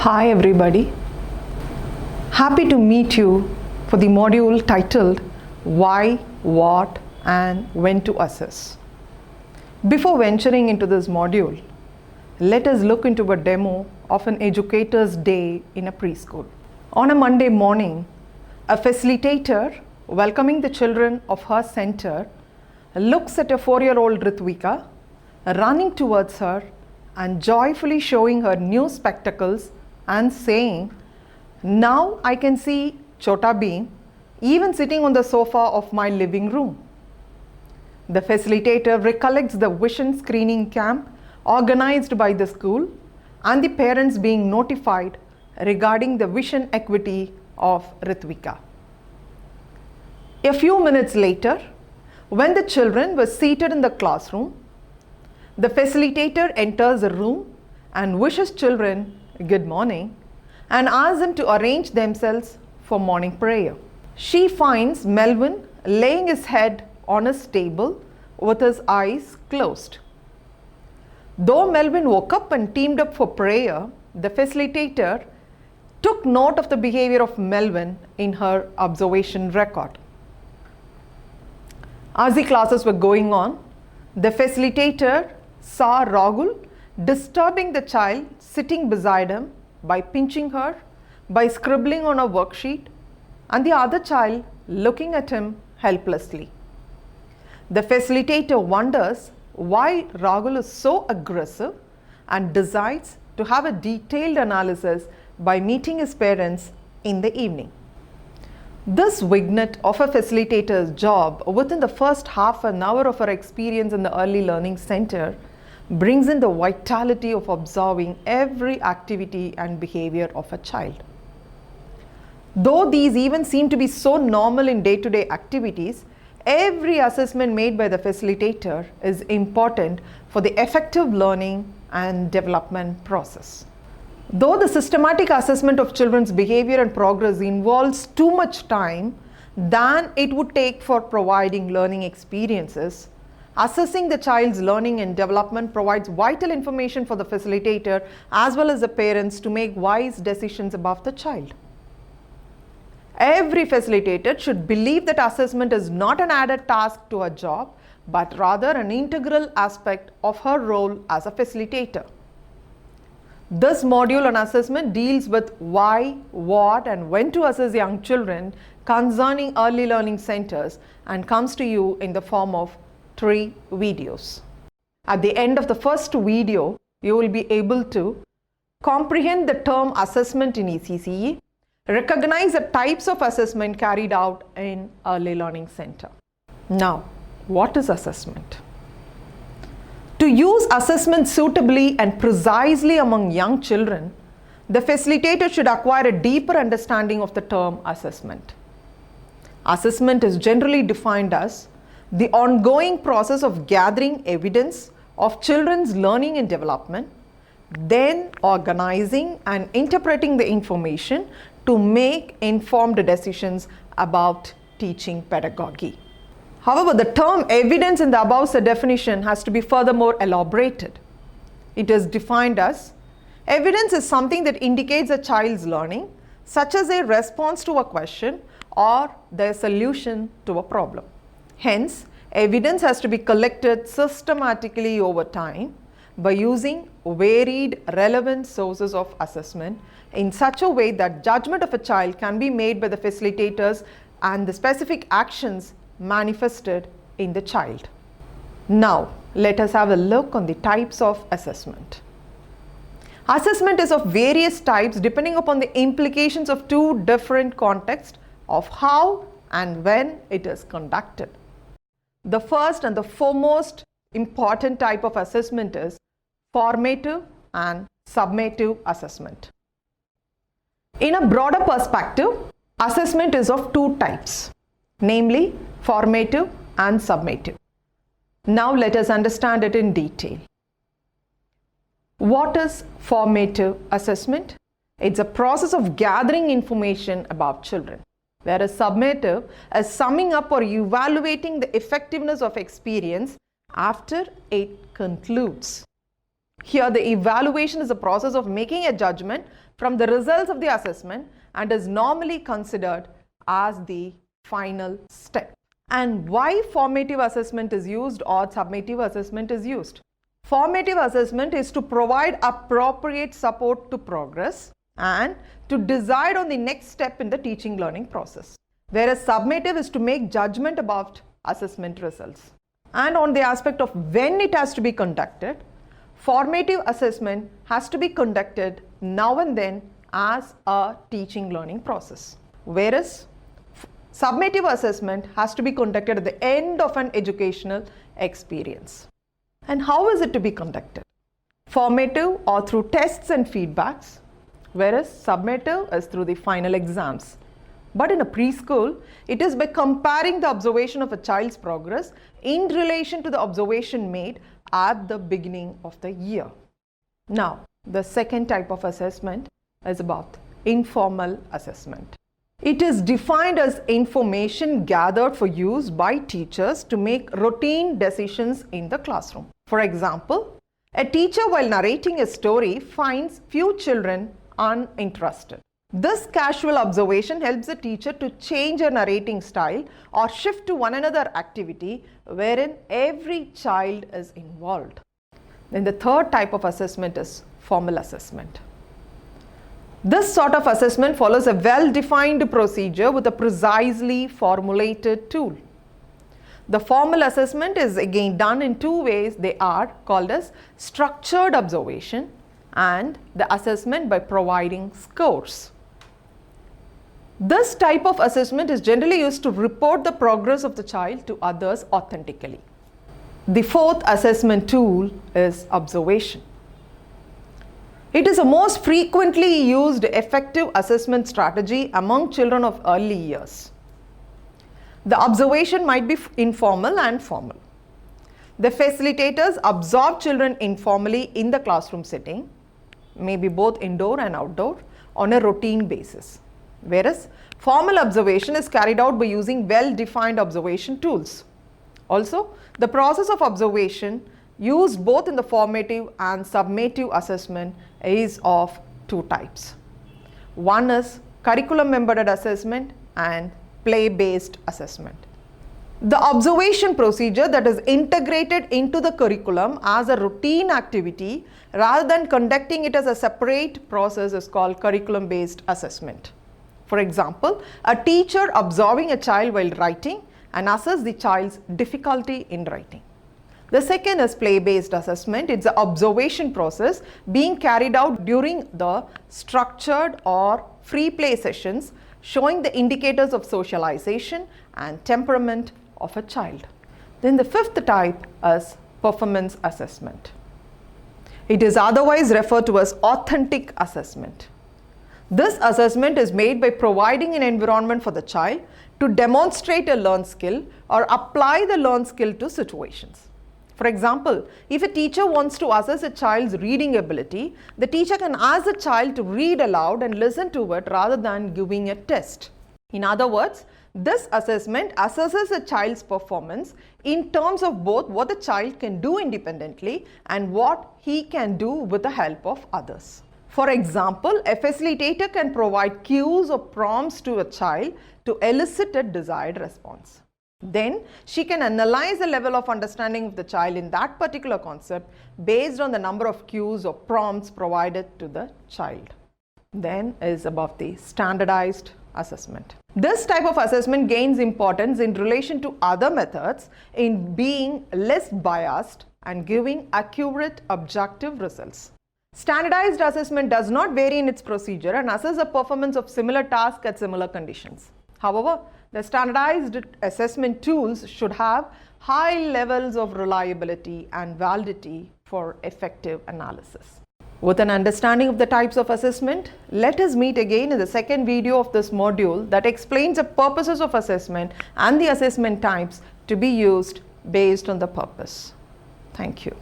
Hi everybody, happy to meet you for the module titled Why, What and When to Assess. Before venturing into this module, let us look into a demo of an educator's day in a preschool. On a Monday morning, a facilitator welcoming the children of her center looks at a 4-year-old Ritvika running towards her and joyfully showing her new spectacles and saying, "Now I can see Chota Bheem even sitting on the sofa of my living room." The facilitator recollects the vision screening camp organized by the school and the parents being notified regarding the vision equity of Ritvika. A few minutes later, when the children were seated in the classroom, the facilitator enters the room and wishes children good morning and asks them to arrange themselves for morning prayer. She finds Melvin laying his head on his table with his eyes closed. Though Melvin woke up and teamed up for prayer, the facilitator took note of the behavior of Melvin in her observation record. As the classes were going on, the facilitator saw Rahul disturbing the child sitting beside him by pinching her, by scribbling on a worksheet, and the other child looking at him helplessly. The facilitator wonders why Rahul is so aggressive and decides to have a detailed analysis by meeting his parents in the evening. This vignette of a facilitator's job within the first half an hour of her experience in the Early Learning Center brings in the vitality of observing every activity and behavior of a child. Though these even seem to be so normal in day-to-day activities, every assessment made by the facilitator is important for the effective learning and development process. Though the systematic assessment of children's behavior and progress involves too much time than it would take for providing learning experiences, assessing the child's learning and development provides vital information for the facilitator as well as the parents to make wise decisions about the child. Every facilitator should believe that assessment is not an added task to her job, but rather an integral aspect of her role as a facilitator. This module on assessment deals with why, what and when to assess young children concerning early learning centers and comes to you in the form of 3 videos. At the end of the first video, you will be able to comprehend the term assessment in ECCE, recognize the types of assessment carried out in Early Learning Center. Now, what is assessment? To use assessment suitably and precisely among young children, the facilitator should acquire a deeper understanding of the term assessment. Assessment is generally defined as the ongoing process of gathering evidence of children's learning and development, then organizing and interpreting the information to make informed decisions about teaching pedagogy. However, the term evidence in the above said definition has to be furthermore elaborated. It is defined as evidence is something that indicates a child's learning, such as a response to a question or their solution to a problem. Hence, evidence has to be collected systematically over time by using varied relevant sources of assessment in such a way that judgment of a child can be made by the facilitators and the specific actions manifested in the child. Now, let us have a look on the types of assessment. Assessment is of various types depending upon the implications of 2 different contexts of how and when it is conducted. The first and the foremost important type of assessment is formative and summative assessment. In a broader perspective, assessment is of 2 types, namely formative and summative. Now let us understand it in detail. What is formative assessment? It's a process of gathering information about children, whereas summative is summing up or evaluating the effectiveness of experience after it concludes. Here, the evaluation is a process of making a judgment from the results of the assessment and is normally considered as the final step. And why formative assessment is used or summative assessment is used? Formative assessment is to provide appropriate support to progress and to decide on the next step in the teaching learning process, whereas summative is to make judgment about assessment results. And on the aspect of when it has to be conducted, formative assessment has to be conducted now and then as a teaching learning process, whereas summative assessment has to be conducted at the end of an educational experience. And how is it to be conducted? Formative or through tests and feedbacks, whereas summative is through the final exams. But in a preschool, it is by comparing the observation of a child's progress in relation to the observation made at the beginning of the year. Now, the second type of assessment is about informal assessment. It is defined as information gathered for use by teachers to make routine decisions in the classroom. For example, a teacher while narrating a story finds few children uninterested. This casual observation helps the teacher to change her narrating style or shift to one another activity wherein every child is involved. Then the third type of assessment is formal assessment. This sort of assessment follows a well-defined procedure with a precisely formulated tool. The formal assessment is again done in two ways. They are called as structured observation and the assessment by providing scores. This type of assessment is generally used to report the progress of the child to others authentically. The fourth assessment tool is observation. It is a most frequently used effective assessment strategy among children of early years. The observation might be informal and formal. The facilitators observe children informally in the classroom setting, maybe both indoor and outdoor, on a routine basis. Whereas formal observation is carried out by using well-defined observation tools. Also, the process of observation used both in the formative and summative assessment is of two types. One is curriculum-embedded assessment and play-based assessment. The observation procedure that is integrated into the curriculum as a routine activity rather than conducting it as a separate process is called curriculum-based assessment. For example, a teacher observing a child while writing and assess the child's difficulty in writing. The second is play-based assessment. It's the observation process being carried out during the structured or free play sessions showing the indicators of socialization and temperament of a child. Then the fifth type is performance assessment. It is otherwise referred to as authentic assessment. This assessment is made by providing an environment for the child to demonstrate a learned skill or apply the learned skill to situations. For example, if a teacher wants to assess a child's reading ability, the teacher can ask the child to read aloud and listen to it rather than giving a test. In other words, this assessment assesses a child's performance in terms of both what the child can do independently and what he can do with the help of others. For example, a facilitator can provide cues or prompts to a child to elicit a desired response. Then she can analyze the level of understanding of the child in that particular concept based on the number of cues or prompts provided to the child. Then is about the standardized assessment. This type of assessment gains importance in relation to other methods in being less biased and giving accurate objective results. Standardized assessment does not vary in its procedure and assesses the performance of similar tasks at similar conditions. However, the standardized assessment tools should have high levels of reliability and validity for effective analysis. With an understanding of the types of assessment, let us meet again in the second video of this module that explains the purposes of assessment and the assessment types to be used based on the purpose. Thank you.